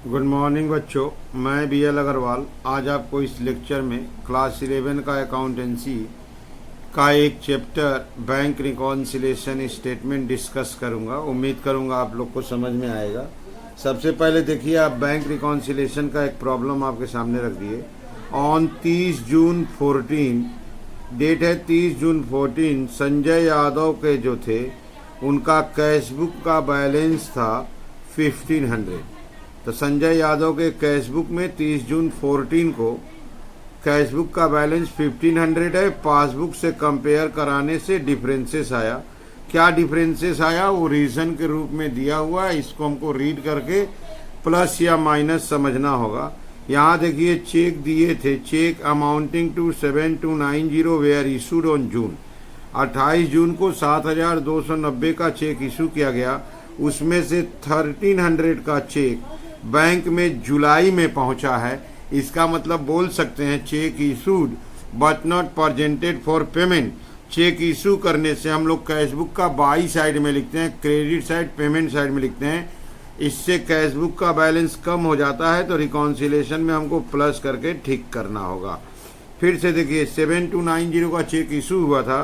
Good morning बच्चों, मैं BL Agarwal आज आपको इस लेक्चर में क्लास 11 का अकाउंटेंसी का एक chapter bank reconciliation statement discuss करूंगा। उम्मीद करूंगा आप लोग को समझ में आएगा। सबसे पहले देखिए, आप बैंक रिकॉन्सिलेशन का एक प्रॉब्लम आपके सामने रख दिए। ऑन 30 जून 14, डेट है 30 जून 14, संजय यादव के जो थे उनका कैशबुक का बैलेंस था 1500। तो संजय यादव के कैशबुक में 30 जून 14 को कैशबुक का बैलेंस 1500 है। पासबुक से कंपेयर कराने से डिफरेंसेस आया। क्या डिफरेंसेस आया वो रीजन के रूप में दिया हुआ है। इसको हमको रीड करके प्लस या माइनस समझना होगा। यहाँ देखिए, चेक दिए थे, check amounting to 7290 were issued on June. 28 जून को 7290 का चेक इशू किया गया। उसमें से 1300 का चेक बैंक में जुलाई में पहुंचा है। इसका मतलब बोल सकते हैं check issued but not presented for payment. Check issue करने से हम लोग कैशबुक का बाई साइड में लिखते हैं, क्रेडिट साइड पेमेंट साइड में लिखते हैं। इससे कैशबुक का बैलेंस कम हो जाता है, तो रिकॉन्सिलेशन में हमको प्लस करके ठीक करना होगा। फिर से देखिए, 7290 का चेक इशू हुआ था,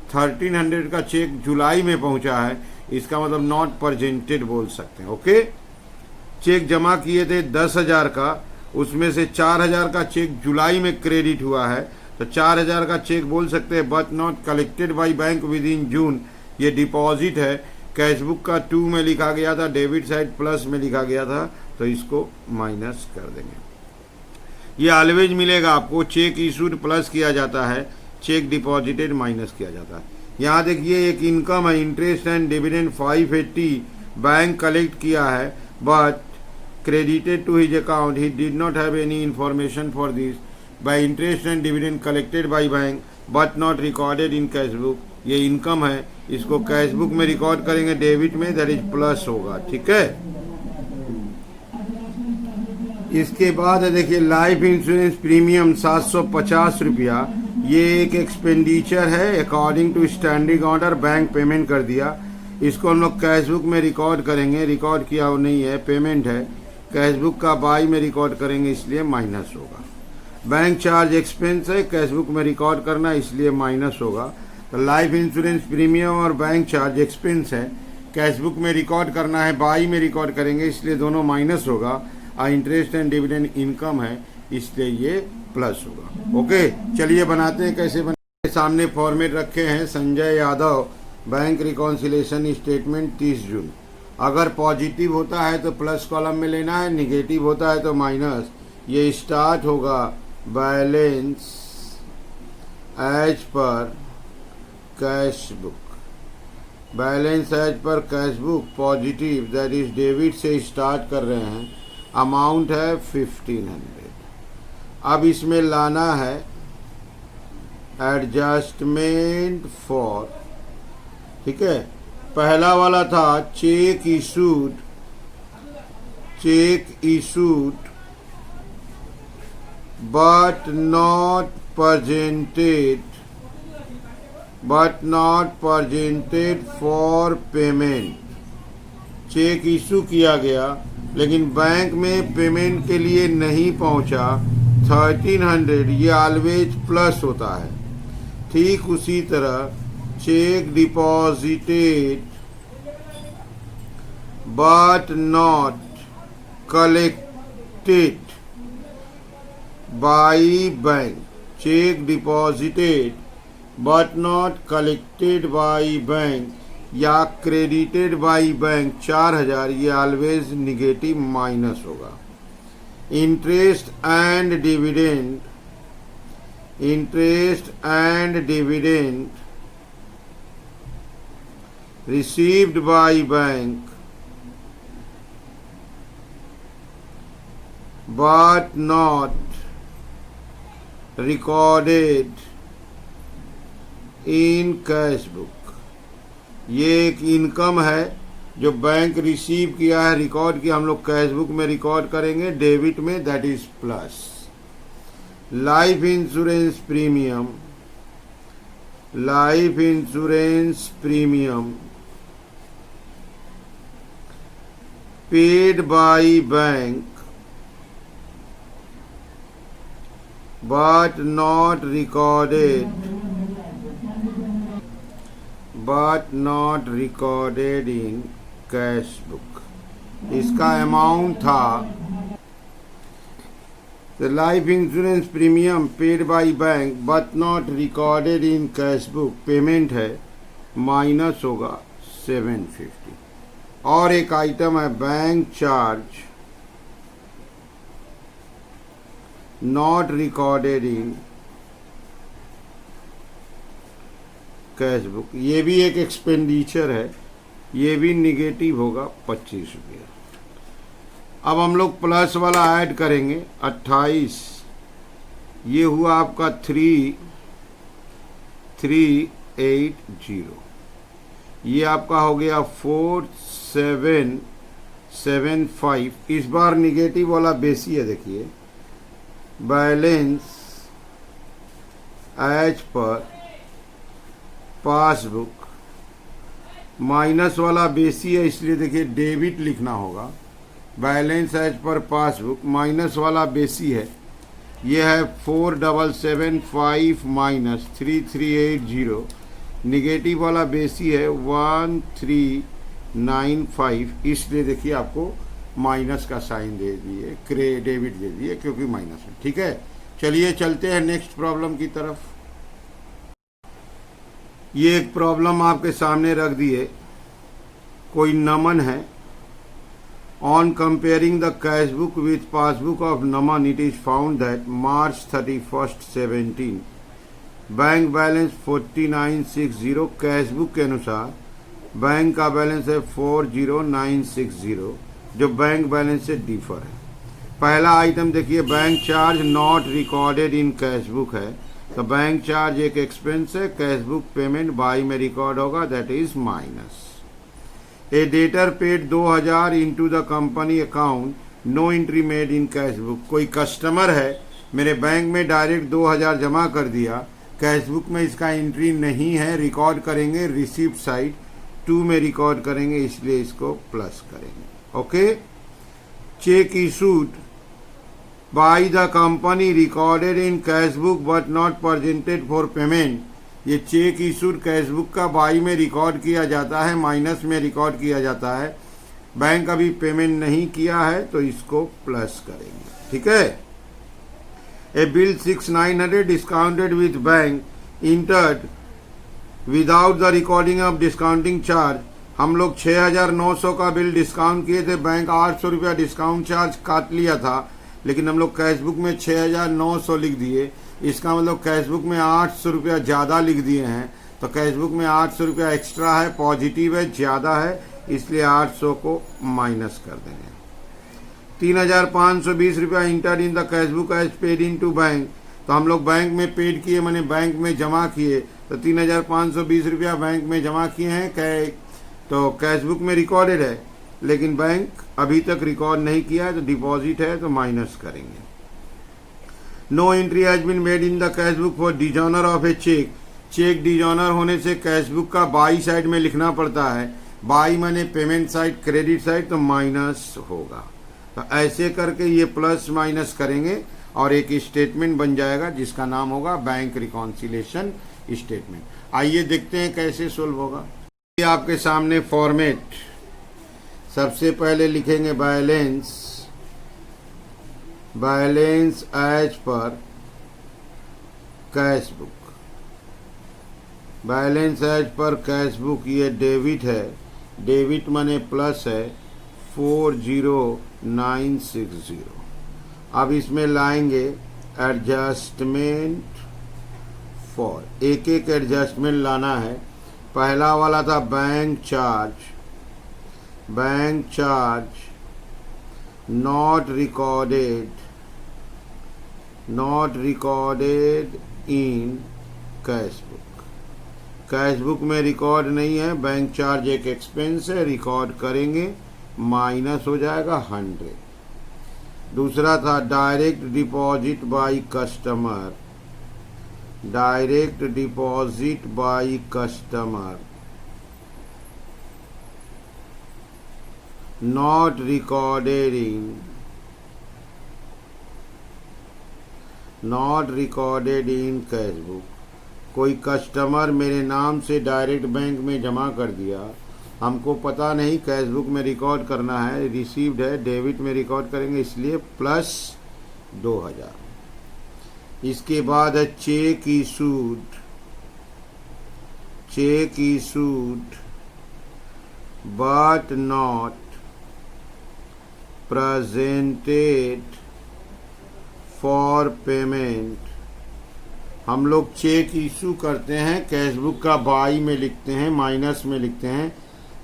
1300 का चेक जुलाई में पहुंचा है। इसका मतलब नॉट प्रेजेंटेड बोल सकते हैं। ओके, चेक जमा किए थे 10,000 का, उसमें से 4,000 का चेक जुलाई में क्रेडिट हुआ है, तो 4,000 का चेक बोल सकते हैं but not collected by bank within June. ये डिपॉजिट है। कैशबुक का 2 में लिखा गया था, डेबिट साइड प्लस में लिखा गया था, तो इसको माइनस कर देंगे। ये ऑलवेज मिलेगा आपको, चेक इशूड प्लस किया जाता है, चेक डिपॉजिटेड माइनस किया जाता है। यहाँ देखिए, एक इनकम है, interest and dividend 580 bank collect किया है, but credited to his account. He did not have any information for this. By interest and dividend collected by bank but not recorded in cashbook. ये income है, इसको cashbook में record करेंगे, debit में, that is plus होगा। ठीक है। इसके बाद देखिए, लाइफ इंश्योरेंस प्रीमियम 750 रुपया। ये एक एक्सपेंडिचर है, according to standing order bank payment कर दिया। इसको हम लोग कैशबुक में रिकॉर्ड करेंगे, रिकॉर्ड किया वो नहीं है, पेमेंट है। कैशबुक का बाई में रिकॉर्ड करेंगे, इसलिए माइनस होगा। बैंक चार्ज एक्सपेंस है, कैशबुक में रिकॉर्ड करना, इसलिए माइनस होगा। तो लाइफ इंश्योरेंस प्रीमियम और बैंक चार्ज एक्सपेंस है, कैशबुक में रिकॉर्ड करना है, बाई में रिकॉर्ड करेंगे, इसलिए दोनों माइनस होगा। और इंटरेस्ट एंड डिविडेंड इनकम है, इसलिए ये प्लस होगा। ओके, चलिए बनाते हैं। कैसे बनाते? सामने फॉर्मेट रखे हैं, Sanjay Yadav bank reconciliation statement 30 जून। अगर पॉजिटिव होता है तो प्लस कॉलम में लेना है, निगेटिव होता है तो माइनस। ये स्टार्ट होगा balance as per cashbook, balance as per cashbook positive, that is debit से स्टार्ट कर रहे हैं। अमाउंट है 1500। अब इसमें लाना है एडजस्टमेंट फॉर, ठीक है। पहला वाला था check issued, check issued but not presented, but not presented for payment. Check issue किया गया लेकिन बैंक में पेमेंट के लिए नहीं पहुंचा, 1300। ये ऑलवेज प्लस होता है। ठीक उसी तरह check deposited but not collected by bank, check deposited but not collected by bank या credited by bank 4000, ये ऑलवेज निगेटिव माइनस होगा। Interest and dividend, interest and dividend received by bank but not recorded in cashbook। ये एक income है जो bank receive किया है, record किया, हम लोग कैशबुक में रिकॉर्ड करेंगे, डेबिट में, that is plus. Life insurance premium, life insurance premium paid by bank but not recorded in cash book. इसका अमाउंट था the life insurance premium paid by bank but not recorded in cash book, payment है minus होगा 750। और एक item है bank charge not recorded in cash book, ये भी एक एक्सपेंडिचर है, ये भी निगेटिव होगा 25 रुपया। अब हम लोग प्लस वाला ऐड करेंगे 28, ये हुआ आपका 3380, ये आपका हो गया 4775। इस बार निगेटिव वाला बेसी है, देखिए balance as per passbook, minus वाला बेसी है इसलिए देखिए डेबिट लिखना होगा। Balance as per passbook minus वाला बेसी है, ये है 4775 माइनस 3380, निगेटिव वाला बेसी है 1395, इसलिए देखिए आपको माइनस का साइन दे दिए, डेबिट दे दिए क्योंकि माइनस है। ठीक है, चलिए चलते हैं नेक्स्ट प्रॉब्लम की तरफ। ये एक प्रॉब्लम आपके सामने रख दिए, कोई नमन है। On comparing the cash book with passbook of Naman it is found that March 31st 17 bank balance 4960, cash book के अनुसार बैंक का बैलेंस है 40960, जो बैंक बैलेंस से डिफर है। पहला आइटम देखिए bank charge not recorded in cash book है, तो बैंक चार्ज एक एक्सपेंस है, कैश बुक पेमेंट बाई में रिकॉर्ड होगा, that is minus. A debtor paid 2000 into the company account, no entry made in cash book, कोई customer है मेरे bank में डायरेक्ट 2000 जमा कर दिया, कैश बुक में इसका एंट्री नहीं है, रिकॉर्ड करेंगे रिसिप्ट साइड 2 में रिकॉर्ड करेंगे, इसलिए इसको प्लस करेंगे। Okay, check issued by the company recorded in cash book but not presented for payment, ये चेक इशूड कैश बुक का बाई में रिकॉर्ड किया जाता है, माइनस में रिकॉर्ड किया जाता है, बैंक अभी पेमेंट नहीं किया है तो इसको प्लस करेंगे। ठीक है, a bill 6900 discounted with bank entered without the recording of discounting charge, हम लोग 6900 का बिल डिस्काउंट किए थे, बैंक 800 रुपया डिस्काउंट चार्ज काट लिया था, लेकिन हम लोग कैश बुक में 6900 लिख दिए, इसका मतलब कैश बुक में 800 रुपया ज़्यादा लिख दिए हैं, तो कैश बुक में 800 रुपया एक्स्ट्रा है, पॉजिटिव है, ज़्यादा है, इसलिए 800 को माइनस कर देंगे। 3520 रुपया enter in the cash book as paid into bank, तो हम लोग बैंक में पेड किए, मैंने बैंक में जमा किए, तो 3520 रुपया बैंक में जमा किए हैं, तो कैश बुक में रिकॉर्डेड है, लेकिन बैंक अभी तक रिकॉर्ड नहीं किया है, तो डिपॉजिट है तो माइनस करेंगे। No entry has been made in the cash book for dishonour of a check, check dishonour होने से कैश बुक का बाई साइड में लिखना पड़ता है, बाई माने पेमेंट साइड, क्रेडिट साइड, तो माइनस होगा। तो ऐसे करके ये प्लस माइनस करेंगे और एक स्टेटमेंट बन जाएगा जिसका नाम होगा बैंक रिकॉन्सिलेशन स्टेटमेंट। आइए देखते हैं कैसे सोल्व होगा। ये आपके सामने फॉर्मेट, सबसे पहले लिखेंगे balance as per cash book, balance as per cash book, ये डेबिट है, डेबिट माने प्लस है 40960। अब इसमें लाएंगे एडजस्टमेंट फॉर, एक एक एडजस्टमेंट लाना है। पहला वाला था bank charge not recorded in cash book, cash book में रिकॉर्ड नहीं है, बैंक चार्ज एक एक्सपेंस है, रिकॉर्ड करेंगे, माइनस हो जाएगा 100। दूसरा था direct deposit by customer, direct deposit by customer not recorded in not recorded in cash book. कोई कस्टमर मेरे नाम से डायरेक्ट बैंक में जमा कर दिया, हमको पता नहीं कैश बुक में रिकॉर्ड करना है, रिसीव्ड है, डेबिट में रिकॉर्ड करेंगे, इसलिए प्लस 2000। इसके बाद है check issued but not presented for payment. हम लोग चेक इशू करते हैं, कैश बुक का बाई में लिखते हैं, माइनस में लिखते हैं,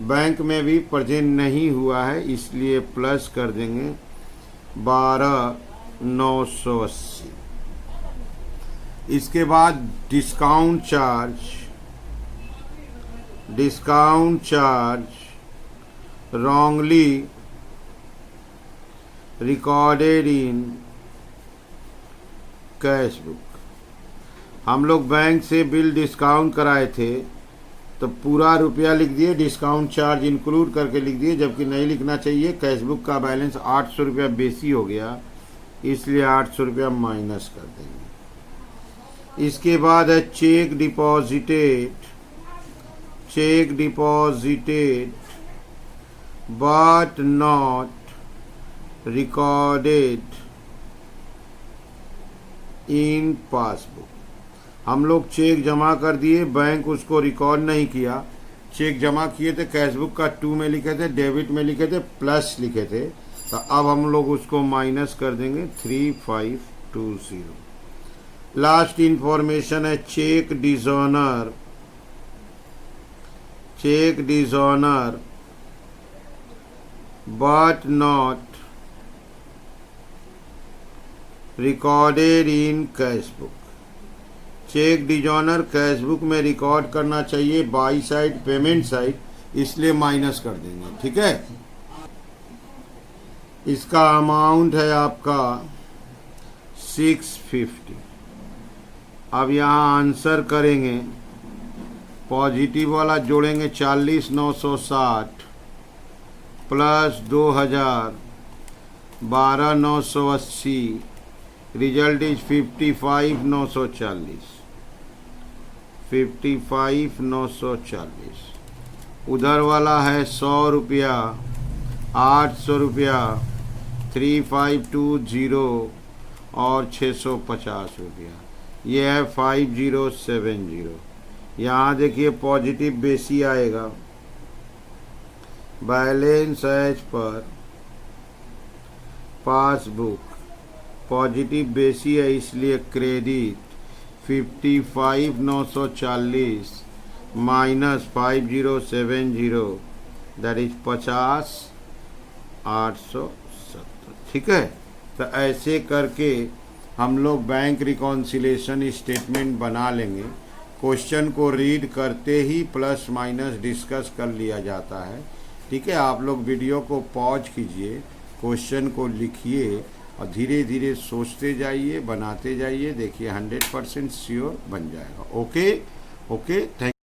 बैंक में भी प्रेजेंट नहीं हुआ है, इसलिए प्लस कर देंगे 12,980। इसके बाद discount charge wrongly recorded in cash book. हम लोग बैंक से बिल डिस्काउंट कराए थे तो पूरा रुपया लिख दिए, डिस्काउंट चार्ज इंक्लूड करके लिख दिए, जबकि नहीं लिखना चाहिए। कैश बुक का बैलेंस 800 रुपया बेसी हो गया, इसलिए 800 रुपया माइनस कर देंगे। इसके बाद है check deposited but not recorded in passbook. हम लोग चेक जमा कर दिए, बैंक उसको रिकॉर्ड नहीं किया। चेक जमा किए थे, कैश बुक का 2 में लिखे थे, डेबिट में लिखे थे, प्लस लिखे थे, तो अब हम लोग उसको माइनस कर देंगे 3520। लास्ट इंफॉर्मेशन है check dishonour but not recorded in cash book. Check dishonour cash book में रिकॉर्ड करना चाहिए, बाई साइड पेमेंट साइड, इसलिए माइनस कर देंगे। ठीक है, इसका अमाउंट है आपका 650। अब यहाँ आंसर करेंगे, पॉजिटिव वाला जोड़ेंगे 40,960 प्लस 2000 12,980, रिजल्ट इज 55,940। 55,940। उधर वाला है 100 रुपया, 800 रुपया, 3520 और 650 रुपया। ये है 5070। यहाँ देखिए पॉजिटिव बेसी आएगा, balance as per passbook positive बेसी है, इसलिए क्रेडिट 55,940 माइनस 5070, दैट इज 50,870। ठीक है, तो ऐसे करके हम लोग बैंक रिकॉन्सिलेशन स्टेटमेंट बना लेंगे। क्वेश्चन को रीड करते ही प्लस माइनस डिस्कस कर लिया जाता है। ठीक है, आप लोग वीडियो को पॉज कीजिए, क्वेश्चन को लिखिए और धीरे धीरे सोचते जाइए, बनाते जाइए, देखिए 100% श्योर बन जाएगा। Okay, thank